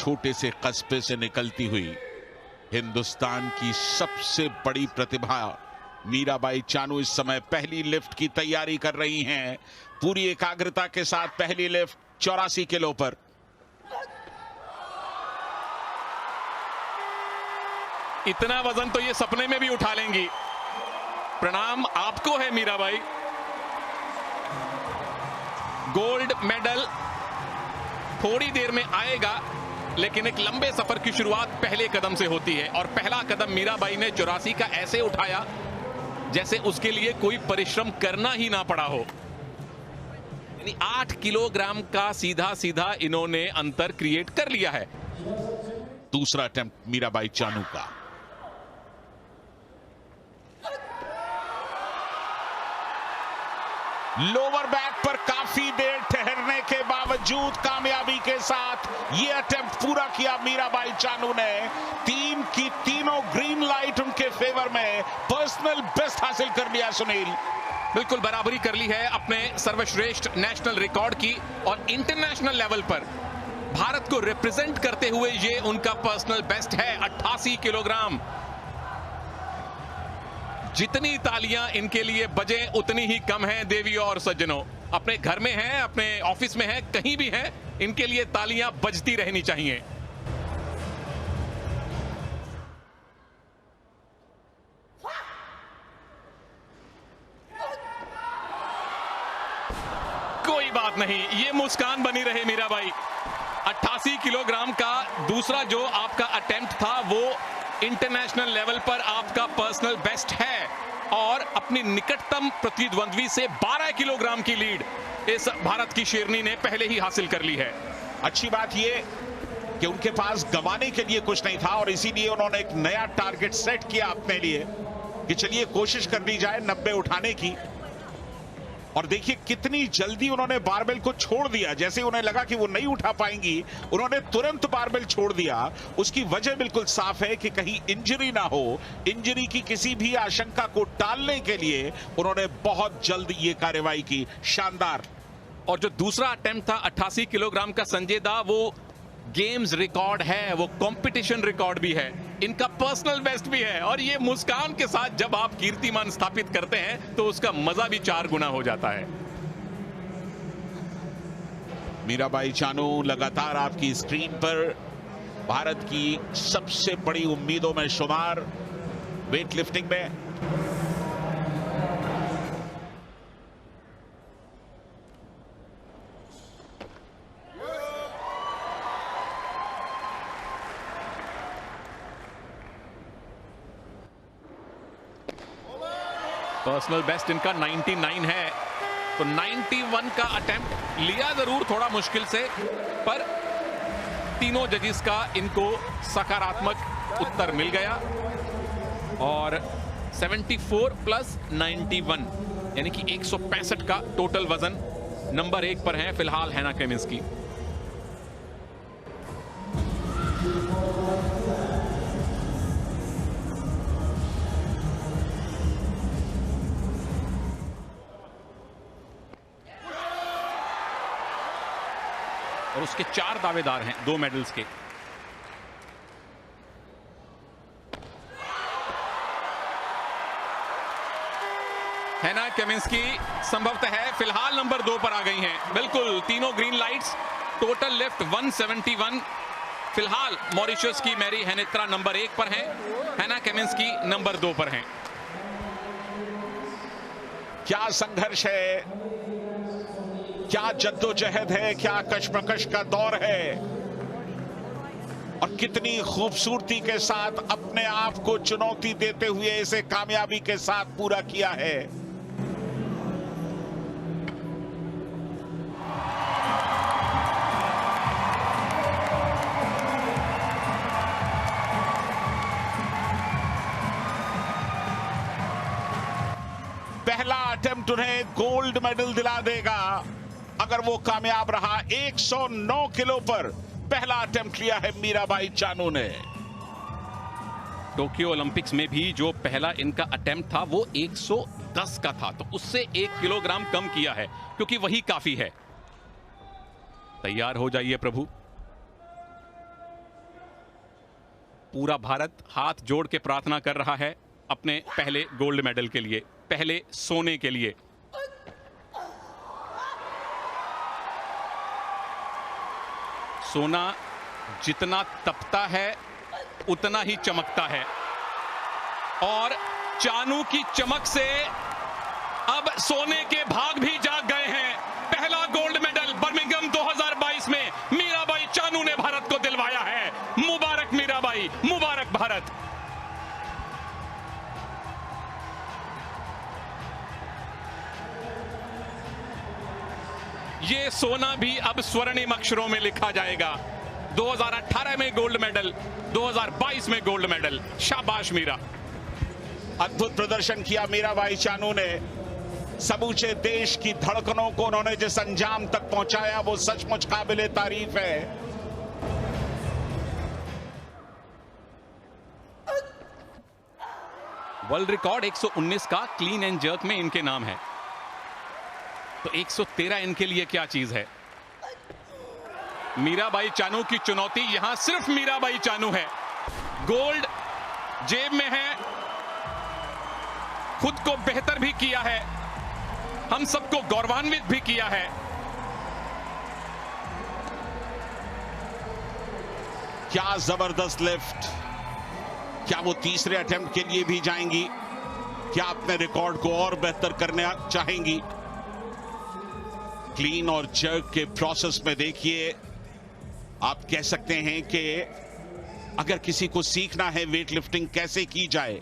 छोटे से कस्बे से निकलती हुई हिंदुस्तान की सबसे बड़ी प्रतिभा मीराबाई चानू इस समय पहली लिफ्ट की तैयारी कर रही हैं। पूरी एकाग्रता के साथ पहली लिफ्ट 84 किलो पर। इतना वजन तो ये सपने में भी उठा लेंगी। प्रणाम आपको है मीराबाई। गोल्ड मेडल थोड़ी देर में आएगा, लेकिन एक लंबे सफर की शुरुआत पहले कदम से होती है और पहला कदम मीराबाई ने 84 का ऐसे उठाया जैसे उसके लिए कोई परिश्रम करना ही ना पड़ा हो। यानी 8 किलोग्राम का सीधा सीधा इन्होंने अंतर क्रिएट कर लिया है। दूसरा अटेम्प्ट मीराबाई चानू का। लोअर बैक पर काफी देर ठहरने के बावजूद कामयाबी के साथ यह अटेम्प्ट पूरा किया मीराबाई चानू ने। 3 की तीनों ग्रीन लाइट उनके फेवर में। पर्सनल बेस्ट हासिल कर लिया सुनील। बिल्कुल बराबरी कर ली है अपने सर्वश्रेष्ठ नेशनल रिकॉर्ड की और इंटरनेशनल लेवल पर भारत को रिप्रेजेंट करते हुए ये उनका पर्सनल बेस्ट है। 88 किलोग्राम। जितनी तालियां इनके लिए बजे उतनी ही कम है देवियों और सज्जनों। अपने घर में हैं, अपने ऑफिस में हैं, कहीं भी हैं, इनके लिए तालियां बजती रहनी चाहिए। कोई बात नहीं, ये मुस्कान बनी रहे मीराबाई। 88 किलोग्राम का दूसरा जो आपका अटेम्प्ट था वो इंटरनेशनल लेवल पर आपका पर्सनल बेस्ट है और अपनी निकटतम प्रतिद्वंद्वी से 12 किलोग्राम की लीड इस भारत की शेरनी ने पहले ही हासिल कर ली है। अच्छी बात यह कि उनके पास गंवाने के लिए कुछ नहीं था और इसीलिए उन्होंने एक नया टारगेट सेट किया अपने लिए कि चलिए कोशिश कर ली जाए 90 उठाने की। और देखिए कितनी जल्दी उन्होंने बारबेल को छोड़ दिया। जैसे उन्हें लगा कि वो नहीं उठा पाएंगी, उन्होंने तुरंत बारबेल छोड़ दिया। उसकी वजह बिल्कुल साफ है कि कहीं इंजरी ना हो। इंजरी की किसी भी आशंका को टालने के लिए उन्होंने बहुत जल्द ये कार्रवाई की। शानदार। और जो दूसरा अटेम्प्ट था 88 किलोग्राम का संजय दा, वो गेम्स रिकॉर्ड है, वो कंपटीशन रिकॉर्ड भी है, इनका पर्सनल बेस्ट भी है। और ये मुस्कान के साथ जब आप कीर्तिमान स्थापित करते हैं तो उसका मजा भी 4 गुना हो जाता है। मीराबाई चानू लगातार आपकी स्क्रीन पर भारत की सबसे बड़ी उम्मीदों में शुमार वेट लिफ्टिंग में। पर्सनल बेस्ट इनका 99 है, तो 91 का अटेम्प्ट लिया जरूर थोड़ा मुश्किल से, पर तीनों जजेस का इनको सकारात्मक उत्तर मिल गया और 74 प्लस 91 यानी कि 165 का टोटल वजन नंबर 1 पर है फिलहाल हैना केमिंस्की। और उसके 4 दावेदार हैं 2 मेडल्स के। हैना केमिंस्की संभवतः फिलहाल नंबर 2 पर आ गई हैं। बिल्कुल तीनों ग्रीन लाइट्स। Total lift 171। फिलहाल मॉरिशस की मैरी हेनेत्रा नंबर 1 पर हैं, हैना केमिंस्की नंबर 2 पर हैं। क्या संघर्ष है, क्या जद्दोजहद है, क्या कशमकश का दौर है और कितनी खूबसूरती के साथ अपने आप को चुनौती देते हुए इसे कामयाबी के साथ पूरा किया है। पहला अटेम्प्ट उन्हें गोल्ड मेडल दिला देगा अगर वो कामयाब रहा। 109 किलो पर पहला अटेम्प्ट लिया है मीराबाई चानू ने। टोक्यो ओलंपिक्स में भी जो पहला इनका अटेम्प्ट था वो 110 का था, तो उससे 1 किलोग्राम कम किया है क्योंकि वही काफी है। तैयार हो जाइए प्रभु। पूरा भारत हाथ जोड़ के प्रार्थना कर रहा है अपने पहले गोल्ड मेडल के लिए, पहले सोने के लिए। सोना जितना तपता है उतना ही चमकता है और चानू की चमक से अब सोने के भाग भी जाग गए हैं। पहला गोल्ड मेडल बर्मिंघम 2022 में मीराबाई चानू ने भारत को दिलवाया है। मुबारक मीराबाई, मुबारक भारत। ये सोना भी अब स्वर्णिम अक्षरों में लिखा जाएगा। 2018 में गोल्ड मेडल, 2022 में गोल्ड मेडल। शाबाश मीरा। अद्भुत प्रदर्शन किया मीराबाई चानू ने। समूचे देश की धड़कनों को उन्होंने जिस अंजाम तक पहुंचाया वो सचमुच काबिले तारीफ है। वर्ल्ड रिकॉर्ड 119 का क्लीन एंड जर्क में इनके नाम है, तो 113 इनके लिए क्या चीज है। मीराबाई चानू की चुनौती यहां सिर्फ मीराबाई चानू है। गोल्ड जेब में है, खुद को बेहतर भी किया है, हम सबको गौरवान्वित भी किया है। क्या जबरदस्त लिफ्ट। क्या वो तीसरे अटेम्प्ट के लिए भी जाएंगी? क्या अपने रिकॉर्ड को और बेहतर करना चाहेंगी? क्लीन और जर्क के प्रोसेस में देखिए, आप कह सकते हैं कि अगर किसी को सीखना है वेट लिफ्टिंग कैसे की जाए,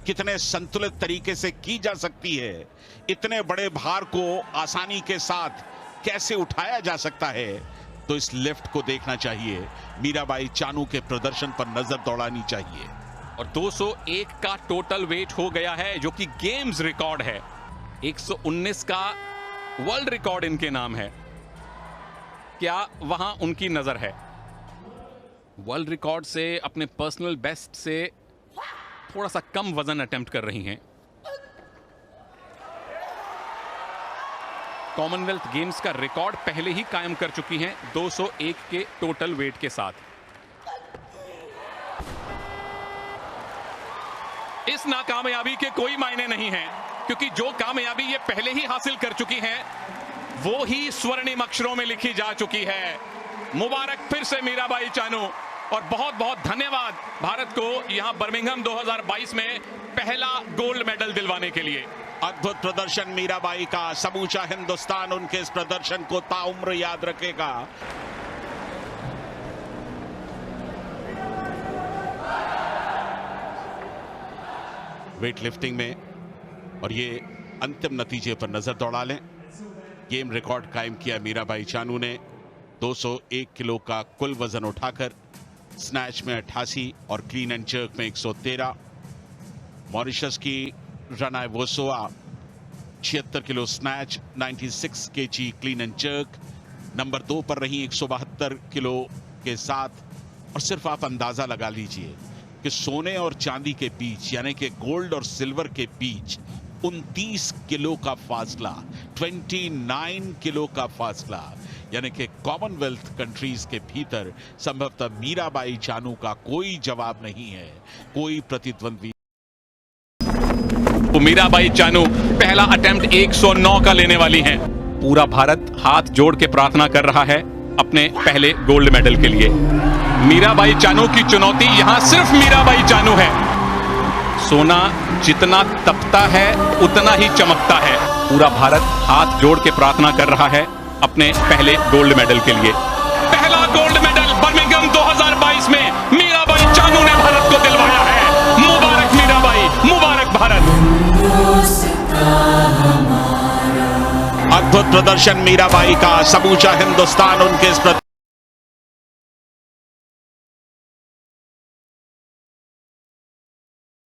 कितने संतुलित तरीके से की जा सकती है, इतने बड़े भार को आसानी के साथ कैसे उठाया जा सकता है, तो इस लिफ्ट को देखना चाहिए। मीराबाई चानू के प्रदर्शन पर नजर दौड़ानी चाहिए। और 201 का टोटल वेट हो गया है, जो कि गेम्स रिकॉर्ड है। 119 का वर्ल्ड रिकॉर्ड इनके नाम है। क्या वहां उनकी नजर है? वर्ल्ड रिकॉर्ड से, अपने पर्सनल बेस्ट से थोड़ा सा कम वजन अटेम्प्ट कर रही हैं। कॉमनवेल्थ गेम्स का रिकॉर्ड पहले ही कायम कर चुकी हैं 201 के टोटल वेट के साथ। इस नाकामयाबी के कोई मायने नहीं हैं, क्योंकि जो कामयाबी ये पहले ही हासिल कर चुकी हैं वो ही स्वर्णिम अक्षरों में लिखी जा चुकी है। मुबारक फिर से मीराबाई चानू, और बहुत बहुत धन्यवाद भारत को यहां बर्मिंघम 2022 में पहला गोल्ड मेडल दिलवाने के लिए। अद्भुत प्रदर्शन मीराबाई का। समूचा हिंदुस्तान उनके इस प्रदर्शन को ताउम्र याद रखेगा। वेट लिफ्टिंग में और ये अंतिम नतीजे पर नजर दौड़ा लें। गेम रिकॉर्ड कायम किया मीराबाई चानू ने। 201 किलो का कुल वजन उठाकर स्नैच में 88 और क्लीन एंड जर्क में 113। मॉरिशस की रना वोसोआ 76 kilo snatch, 96 KG clean and jerk, number 2 पर रही 172 किलो के साथ। और सिर्फ आप अंदाजा लगा लीजिए कि सोने और चांदी के बीच, यानी कि गोल्ड और सिल्वर के बीच 29 किलो का फासला, 29 किलो का फासला, यानी कि कॉमनवेल्थ कंट्रीज के भीतर संभवतः मीराबाई चानू का कोई जवाब नहीं है, कोई प्रतिद्वंद्वी। तो मीराबाई चानू पहला अटेम्प्ट 109 का लेने वाली हैं। पूरा भारत हाथ जोड़ के प्रार्थना कर रहा है अपने पहले गोल्ड मेडल के लिए। मीराबाई चानू की चुनौती यहां सिर्फ मीराबाई चानू है। सोना जितना तपता है उतना ही चमकता है। पूरा भारत हाथ जोड़ के प्रार्थना कर रहा है अपने पहले गोल्ड मेडल के लिए। पहला गोल्ड मेडल बर्मिंघम 2022 में मीराबाई चानू ने भारत को दिलवाया है। मुबारक मीराबाई, मुबारक भारत। अद्भुत प्रदर्शन मीराबाई का। समूचा हिंदुस्तान उनके इस